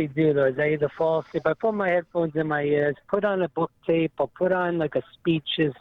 do though is I either fall asleep. I put my headphones in my ears, put on a book tape, or put on like a speeches.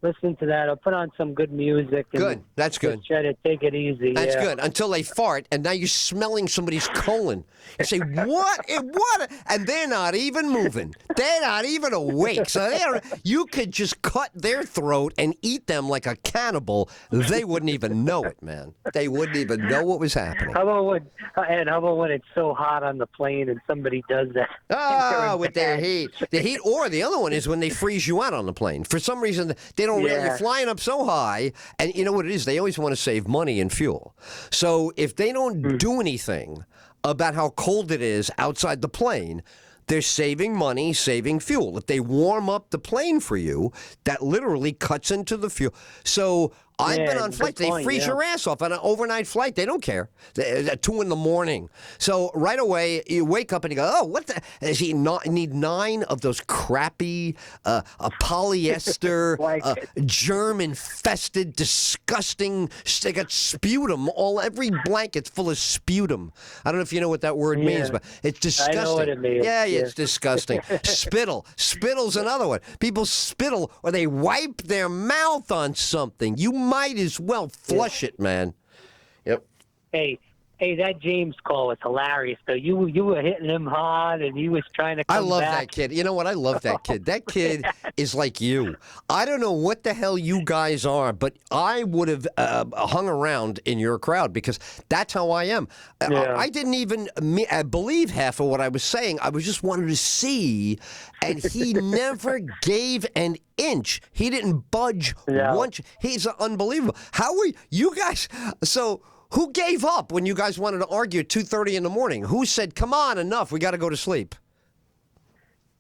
Listen to that. I'll put on some good music. And Good. That's good. Just try to take it easy. That's yeah. good. Until they fart, and now you're smelling somebody's colon. You say, what? What? And they're not even moving. They're not even awake. So you could just cut their throat and eat them like a cannibal. They wouldn't even know it, man. They wouldn't even know what was happening. How about when it's so hot on the plane and somebody does that? Oh, with their heat. The heat, or the other one is when they freeze you out on the plane. For some reason, they don't really, you're flying up so high, and you know what it is? They always want to save money and fuel. So if they don't do anything about how cold it is outside the plane, they're saving money, saving fuel. If they warm up the plane for you, that literally cuts into the fuel. So I've been on flights. They freeze your ass off on an overnight flight. They don't care. At 2 a.m. So right away, you wake up and you go, oh, what the? Does he need 9 of those crappy polyester, germ-infested, disgusting, they got sputum. Every blanket's full of sputum. I don't know if you know what that word means, but it's disgusting. I know what it means. Yeah, it's disgusting. Spittle. Spittle's another one. People spittle or they wipe their mouth on something. You might as well flush it, man. Yep. Hey, that James call was hilarious. Though you were hitting him hard, and he was trying to come back. I love that kid. You know what? I love that kid. That kid is like you. I don't know what the hell you guys are, but I would have hung around in your crowd because that's how I am. I didn't even believe half of what I was saying. I was just wanted to see, and he never gave an inch. He didn't budge once. He's unbelievable. How were you guys? So. Who gave up when you guys wanted to argue at 2:30 in the morning? Who said, come on, enough, we got to go to sleep?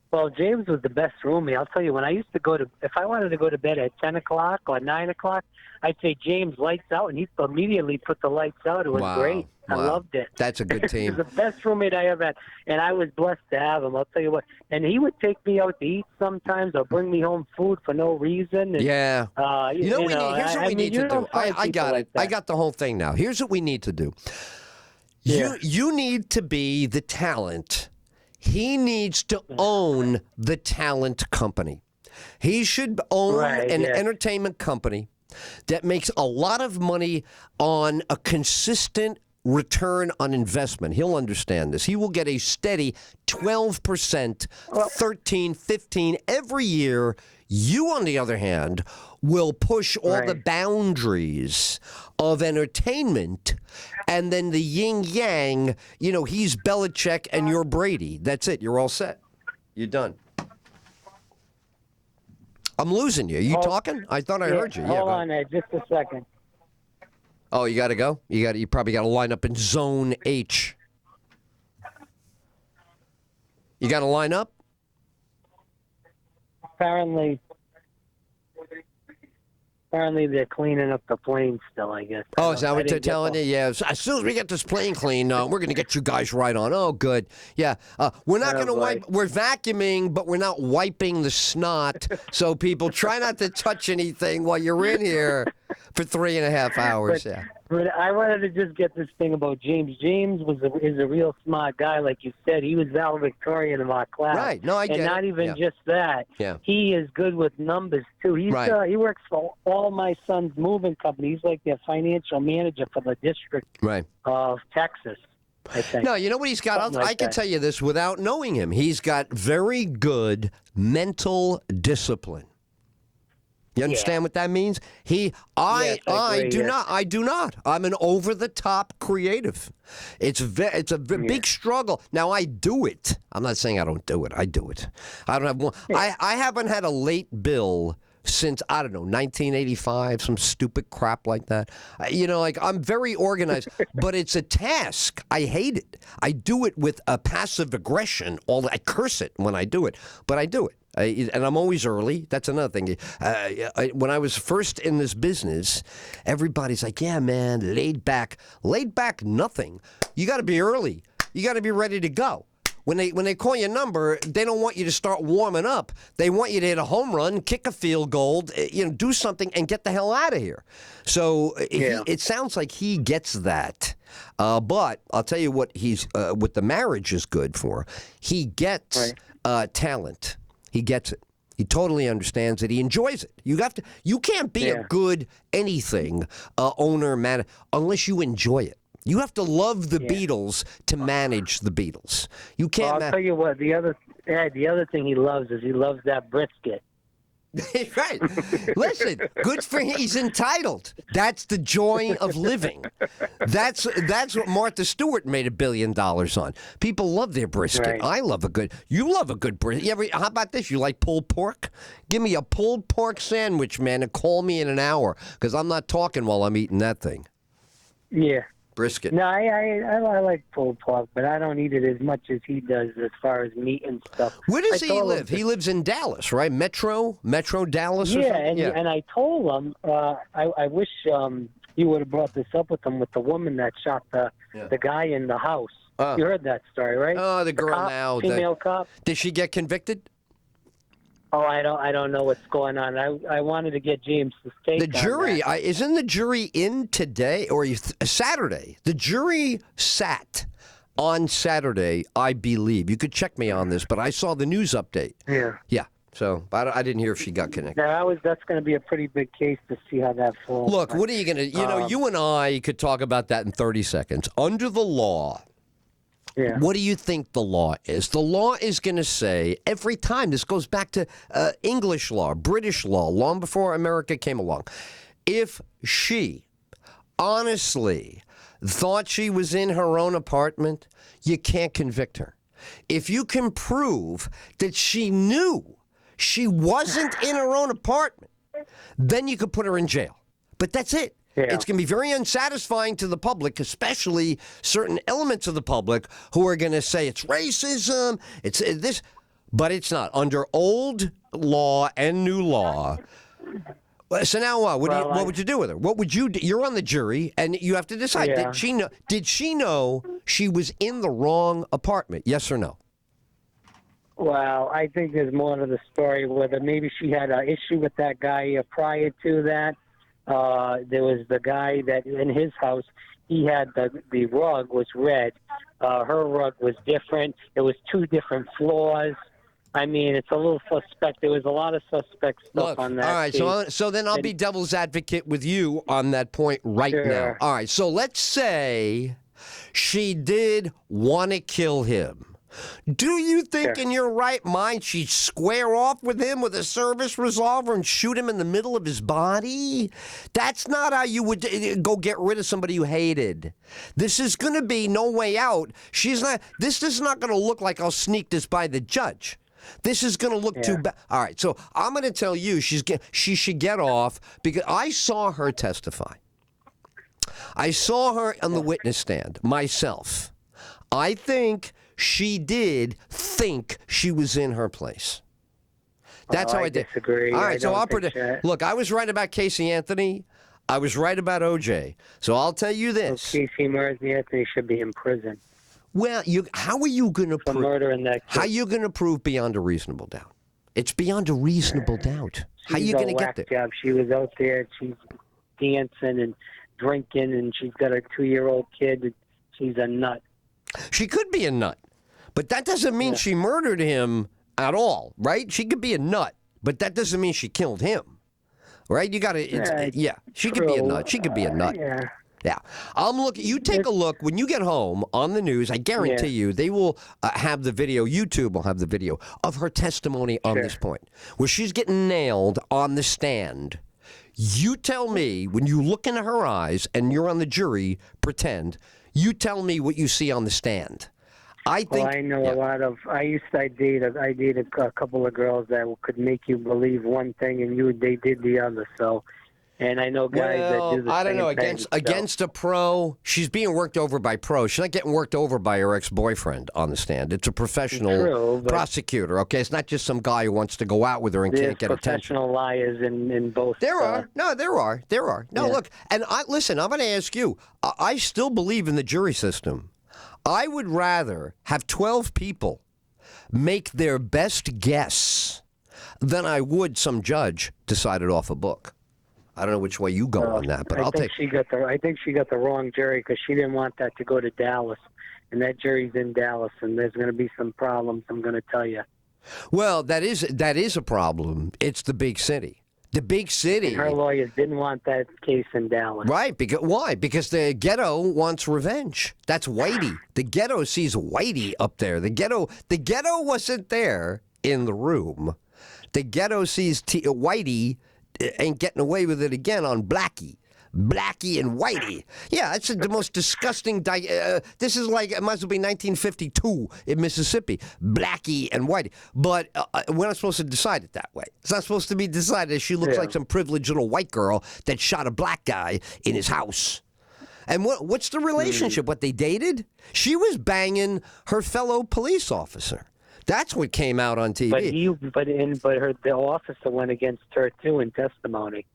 Well, James was the best roomie. I'll tell you, when I used to if I wanted to go to bed at 10 o'clock or 9 o'clock, I'd say, James, lights out, and he'd immediately put the lights out. It was great. I loved it. That's a good team. He was the best roommate I ever had, and I was blessed to have him. I'll tell you what. And he would take me out to eat sometimes or bring me home food for no reason. And, here's what we need to do. I got it. I got the whole thing now. Here's what we need to do. You need to be the talent. He needs to own the talent company. He should own an entertainment company that makes a lot of money on a consistent return on investment. He'll understand this. He will get a steady 12%, 13, 15 every year. You, on the other hand, will push all the boundaries of entertainment, and then the yin-yang, he's Belichick and you're Brady. That's it. You're all set. You're done. I'm losing you. Are you talking? I thought I heard you. Hold on there, just a second. Oh, you got to go? You probably got to line up in Zone H. You got to line up? Apparently they're cleaning up the plane still, I guess. Oh, is that what they're telling you? Yeah. As soon as we get this plane clean, we're going to get you guys right on. Oh, good. Yeah. We're not going to wipe. We're vacuuming, but we're not wiping the snot. So people try not to touch anything while you're in here for 3.5 hours. But I wanted to just get this thing about James. James is a real smart guy, like you said. He was valedictorian of our class. Right. No, I get it. And not even just that. Yeah. He is good with numbers, too. He works for all my son's moving company. He's like their financial manager for the district of Texas, I think. No, you know what he's got? I can tell you this without knowing him. He's got very good mental discipline. You understand what that means? I do not. I'm an over-the-top creative. It's a big struggle. Now, I do it. I'm not saying I don't do it. I do it. I don't have one. I haven't had a late bill since, I don't know, 1985, some stupid crap like that. I'm very organized, but it's a task. I hate it. I do it with a passive aggression. I curse it when I do it, but I do it. And I'm always early. That's another thing. When I was first in this business, everybody's like, yeah, man, laid back. Laid back, nothing. You got to be early. You got to be ready to go. When they call your number, they don't want you to start warming up. They want you to hit a home run, kick a field goal, do something, and get the hell out of here. So it sounds like he gets that. But I'll tell you what what the marriage is good for. He gets talent. He gets it. He totally understands it. He enjoys it. You can't be a good anything owner, man, unless you enjoy it. You have to love the Beatles to manage the Beatles. You can't. Well, I'll tell you what. The other thing he loves is he loves that brisket. Right. Listen, good for him. He's entitled. That's the joy of living. That's what Martha Stewart made $1 billion on. People love their brisket. Right. I love you love a good brisket. How about this? You like pulled pork? Give me a pulled pork sandwich, man, and call me in an hour, because I'm not talking while I'm eating that thing. Yeah. Brisket. No, I like pulled pork, but I don't eat it as much as he does as far as meat and stuff. Where does he live? He lives in Dallas, right? Metro Dallas or something? And I told him, I wish you would have brought this up with him, with the woman that shot the guy in the house. You heard that story, right? Oh, the girl cop, female cop. Did she get convicted? Oh, I don't know what's going on. I wanted to get James to take the jury. Isn't the jury in today or Saturday? The jury sat on Saturday, I believe. You could check me on this, but I saw the news update. Yeah. So I didn't hear if she got connected. That's going to be a pretty big case to see how that falls. Look, what are you going to? You and I could talk about that in 30 seconds. Under the law. Yeah. What do you think the law is? The law is going to say every time, this goes back to English law, British law, long before America came along. If she honestly thought she was in her own apartment, you can't convict her. If you can prove that she knew she wasn't in her own apartment, then you could put her in jail. But that's it. Yeah. It's going to be very unsatisfying to the public, especially certain elements of the public who are going to say it's racism, it's this, but it's not. Under old law and new law. So now what? What would you do with her? What would you do? You're on the jury, and you have to decide. Yeah. Did she know she was in the wrong apartment? Yes or no? Well, I think there's more to the story, whether maybe she had an issue with that guy prior to that. There was the guy that in his house, he had the rug was red. Her rug was different. It was 2 different floors. I mean, it's a little suspect. There was a lot of suspect stuff on that. All right, so then I'll be devil's advocate with you on that point now. All right, so let's say she did want to kill him. Do you think in your right mind she'd square off with him with a service revolver and shoot him in the middle of his body? That's not how you would go get rid of somebody you hated. This is going to be no way out. This is not going to look like I'll sneak this by the judge. This is going to look too bad. All right, so I'm going to tell you she should get off because I saw her testify. I saw her on the witness stand myself. I think she did think she was in her place. That's how I did. Disagree. All right, so I'll predict. Look, I was right about Casey Anthony. I was right about O.J. So I'll tell you this. Well, Casey Anthony should be in prison. Well, how are you going to prove murdering that kid? How are you going to prove beyond a reasonable doubt? It's beyond a reasonable doubt. How are you going to get there? Job. She was out there. She's dancing and drinking, and she's got a 2-year-old kid. She's a nut. She could be a nut. But that doesn't mean she murdered him at all, right? She could be a nut, but that doesn't mean she killed him, right? You got to, she could be a nut. She could be a nut. Yeah. You take a look when you get home on the news. I guarantee you they will have the video. YouTube will have the video of her testimony on this point where she's getting nailed on the stand. You tell me when you look into her eyes and you're on the jury, you tell me what you see on the stand. I know a lot of. I dated a couple of girls that could make you believe one thing and they did the other. So, and I know guys that do the same I don't know. thing, Against a pro, she's being worked over by pros. She's not getting worked over by her ex-boyfriend on the stand. It's a professional prosecutor. Okay, it's not just some guy who wants to go out with her and can't get attention. Professional liars in both. There are. No, look, and listen. I'm going to ask you. I still believe in the jury system. I would rather have 12 people make their best guess than I would some judge decide it off a book. I don't know which way you go on that, but I'll take. I think she got the wrong jury because she didn't want that to go to Dallas, and that jury's in Dallas, and there's going to be some problems. I'm going to tell you. Well, that is a problem. It's the big city. The big city. And her lawyers didn't want that case in Dallas. Right. Why? Because the ghetto wants revenge. That's Whitey. The ghetto sees Whitey up there. The ghetto wasn't there in the room. The ghetto sees Whitey ain't getting away with it again on Blackie. Blackie and Whitey. Yeah, that's the most disgusting. This is like, it might as well be 1952 in Mississippi. Blackie and Whitey. But we're not supposed to decide it that way. It's not supposed to be decided. She looks like some privileged little white girl that shot a black guy in his house. And what's the relationship? What, they dated? She was banging her fellow police officer. That's what came out on TV. The officer went against her too in testimony.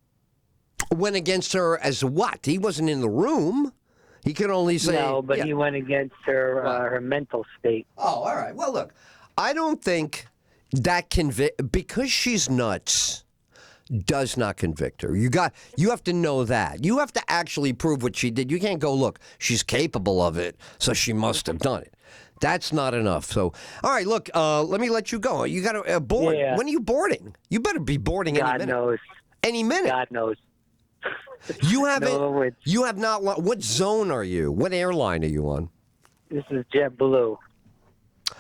Went against her as what? He wasn't in the room. He could only say... No, but he went against her her mental state. Oh, all right. Well, look, I don't think that because she's nuts does not convict her. You have to know that. You have to actually prove what she did. You can't go, look, she's capable of it, so she must have done it. That's not enough. So, all right, look, let me let you go. You got to board. Yeah. When are you boarding? You better be boarding any minute. God knows. Any minute. God knows. You haven't. You have not. What zone are you? What airline are you on? This is JetBlue.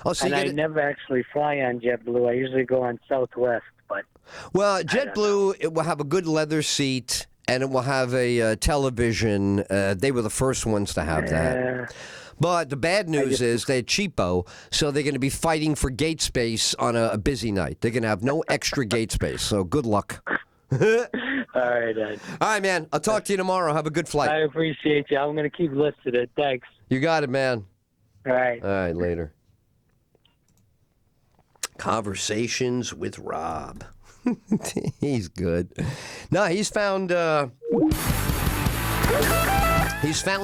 Oh, so I never actually fly on JetBlue. I usually go on Southwest. But JetBlue, it will have a good leather seat and it will have a television. They were the first ones to have that. But the bad news is they're cheapo, so they're going to be fighting for gate space on a busy night. They're going to have no extra gate space. So good luck. All right, Ed. All right, man. I'll talk to you tomorrow. Have a good flight. I appreciate you. I'm going to keep listening. Thanks. You got it, man. All right. All right, later. Conversations with Rob. He's good. No, he's found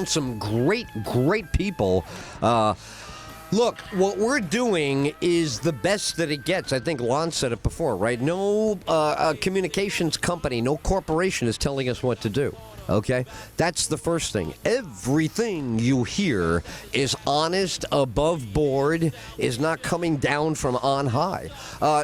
some great people. Look, what we're doing is the best that it gets. I think Lon said it before, right? No communications company, no corporation is telling us what to do. Okay? That's the first thing. Everything you hear is honest, above board, is not coming down from on high.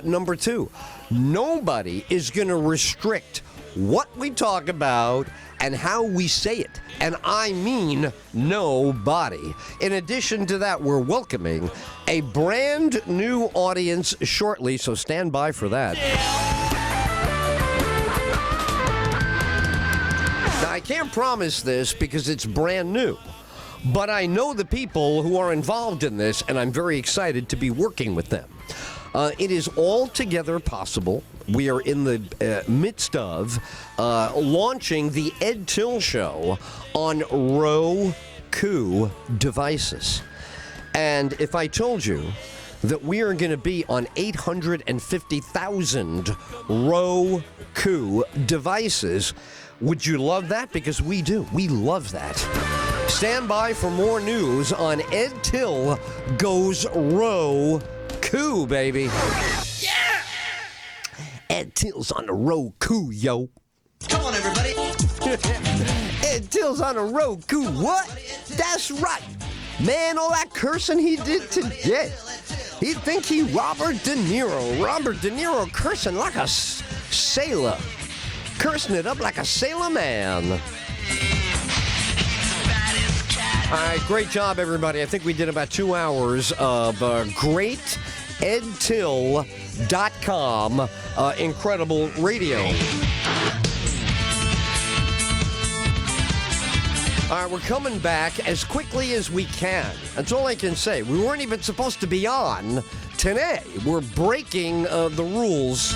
Number two, nobody is going to restrict what we talk about and how we say it. And I mean nobody. In addition to that, we're welcoming a brand new audience shortly, so stand by for that. Now, I can't promise this because it's brand new, but I know the people who are involved in this, and I'm very excited to be working with them. It is altogether possible. We are in the midst of launching the Ed Tyll Show on Roku devices. And if I told you that we are going to be on 850,000 Roku devices, would you love that? Because we do. We love that. Stand by for more news on Ed Tyll Goes Roku, baby. Yeah! Ed Till's on the Roku, yo. Come on, everybody. Ed Till's on the Roku. What? That's right. Man, all that cursing he did today. He'd think he Robert De Niro. Robert De Niro cursing like a sailor. Cursing it up like a sailor man. All right, great job, everybody. I think we did about 2 hours of great edtill.com incredible radio. All right, we're coming back as quickly as we can. That's all I can say. We weren't even supposed to be on today. We're breaking the rules.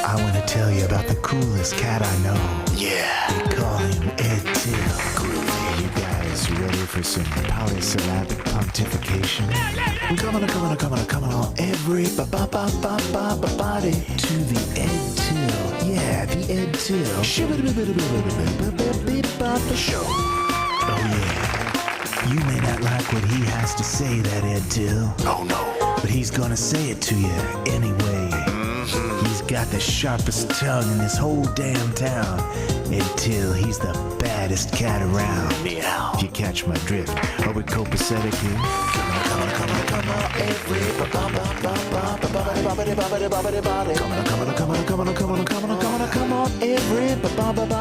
I want to tell you about the coolest cat I know. Yeah. They call him Ed Tyll. Cool. Are you guys ready? ready for some polysyllabic pontification? Come on, everybody to the Ed Tyll. Yeah, the Ed Tyll Show. Oh yeah. You may not like what he has to say, that Ed Tyll. Oh no. But he's gonna say it to you anyway. He's got the sharpest tongue in this whole damn town. Ed Tyll, he's the baddest cat around. Meow. If you catch my drift. Are we copacetic here? Come on,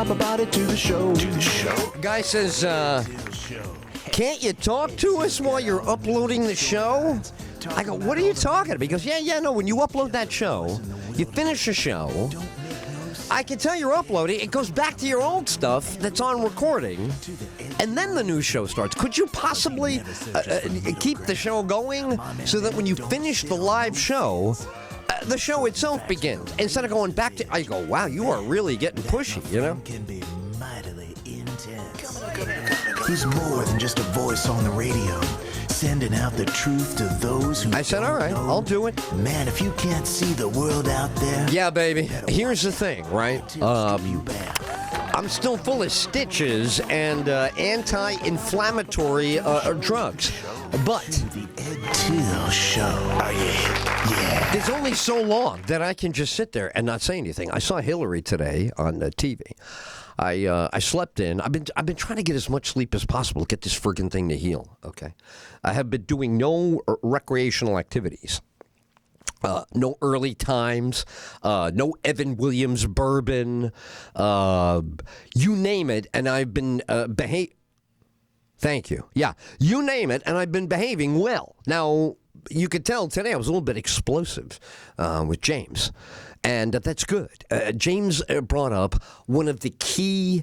everybody to the show. Guy says, can't you talk to us while you're uploading the show? I go, what are you talking about? He goes, no, when you upload that show, you finish the show, I can tell you're uploading, it goes back to your old stuff that's on recording, and then the new show starts. Could you possibly keep the show going so that when you finish the live show, the show itself begins? Instead of going back to, I go, wow, you are really getting pushy, you know? He's more than just a voice on the radio, sending out the truth to those who I said, all right, I'll do it. Man, if you can't see the world out there... Yeah, baby. Here's the thing, right? I'm still full of stitches and anti-inflammatory drugs. But... The Ed Tyll Show. Oh, yeah. There's only so long that I can just sit there and not say anything. I saw Hillary today on TV. I slept in. I've been trying to get as much sleep as possible to get this friggin' thing to heal. Okay, I have been doing no recreational activities, no early times, no Evan Williams bourbon, you name it, and I've been Thank you. Yeah, you name it, and I've been behaving well. Now you could tell today I was a little bit explosive with James. And that's good. James brought up one of the key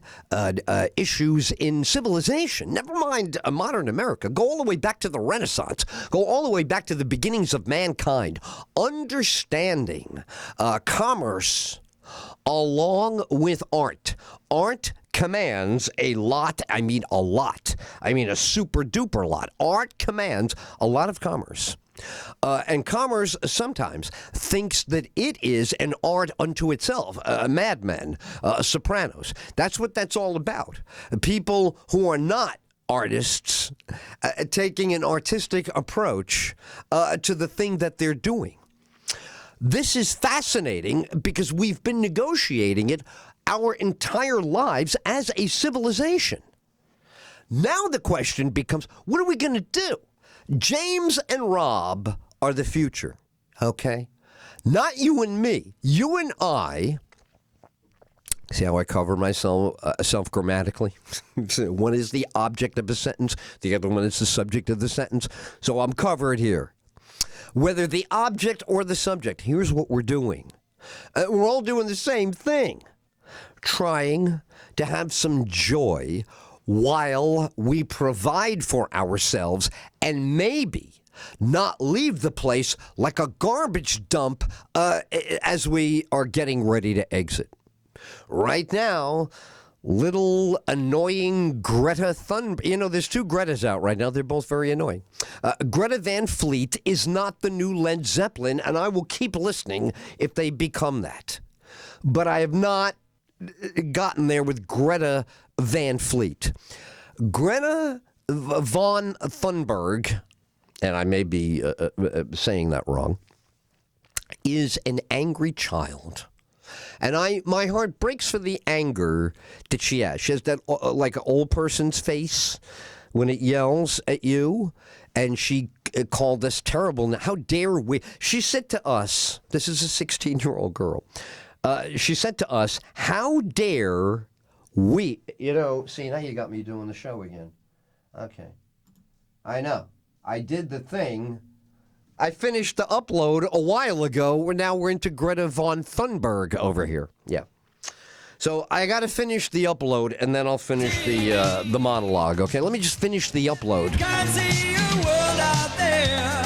issues in civilization. Never mind modern America. Go all the way back to the Renaissance. Go all the way back to the beginnings of mankind. Understanding commerce along with art. Art commands a lot. I mean a lot. I mean a super duper lot. Art commands a lot of commerce. And commerce sometimes thinks that it is an art unto itself. Mad Men, Sopranos. That's what that's all about. People who are not artists taking an artistic approach to the thing that they're doing. This is fascinating because we've been negotiating it our entire lives as a civilization. Now the question becomes, what are we going to do? James and Rob are the future, okay? Not you and me. You and I, see how I cover myself self-grammatically? One is the object of a sentence. The other one is the subject of the sentence. So I'm covered here. Whether the object or the subject, here's what we're doing. We're all doing the same thing. Trying to have some joy while we provide for ourselves and maybe not leave the place like a garbage dump as we are getting ready to exit. Right now, little annoying Greta Thunberg. You know, there's two Gretas out right now. They're both very annoying. Greta Van Fleet is not the new Led Zeppelin, and I will keep listening if they become that. But I have not gotten there with Greta Van Fleet. Greta von Thunberg, and I may be saying that wrong, is an angry child. And my heart breaks for the anger that she has. She has that like an old person's face when it yells at you. And she called us terrible. How dare we? She said to us, this is a 16-year-old girl. She said to us, how dare we, see, now you got me doing the show again. Okay. I know. I did the thing. I finished the upload a while ago. Now we're into Greta von Thunberg over here. Yeah. So I got to finish the upload, and then I'll finish the monologue. Okay, let me just finish the upload. Can't see your world out there.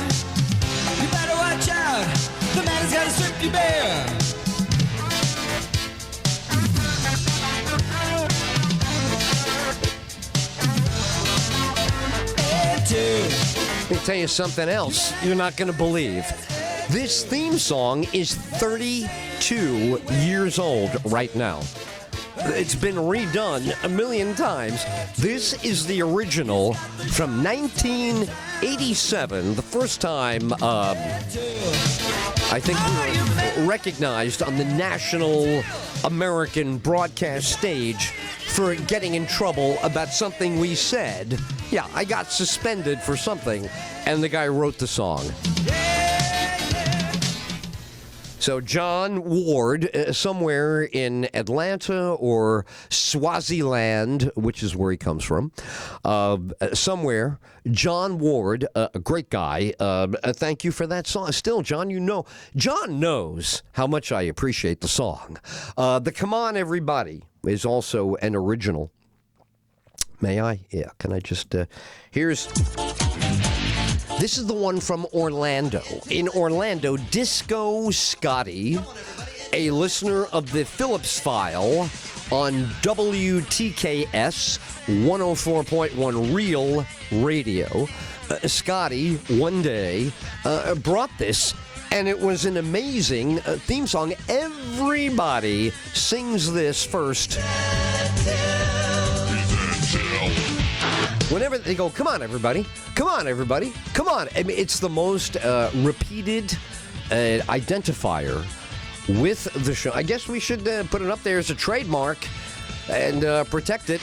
You better watch out. The man has got to strip you bare. Let me tell you something else you're not going to believe. This theme song is 32 years old right now. It's been redone a million times. This is the original from 1987, the first time I think we were recognized on the national American broadcast stage for getting in trouble about something we said. Yeah, I got suspended for something, and the guy wrote the song. So John Ward, somewhere in Atlanta or Swaziland, which is where he comes from, somewhere, John Ward, a great guy, thank you for that song. Still, John, John knows how much I appreciate the song. The Come On Everybody is also an original. May I? Yeah, can I just, This is the one from Orlando. In Orlando, Disco Scotty, a listener of the Phillips File on WTKS 104.1 Real Radio. Scotty, one day, brought this, and it was an amazing theme song. Everybody sings this first. Whenever they go, come on, everybody. Come on, everybody. Come on. I mean, it's the most repeated identifier with the show. I guess we should put it up there as a trademark and protect it.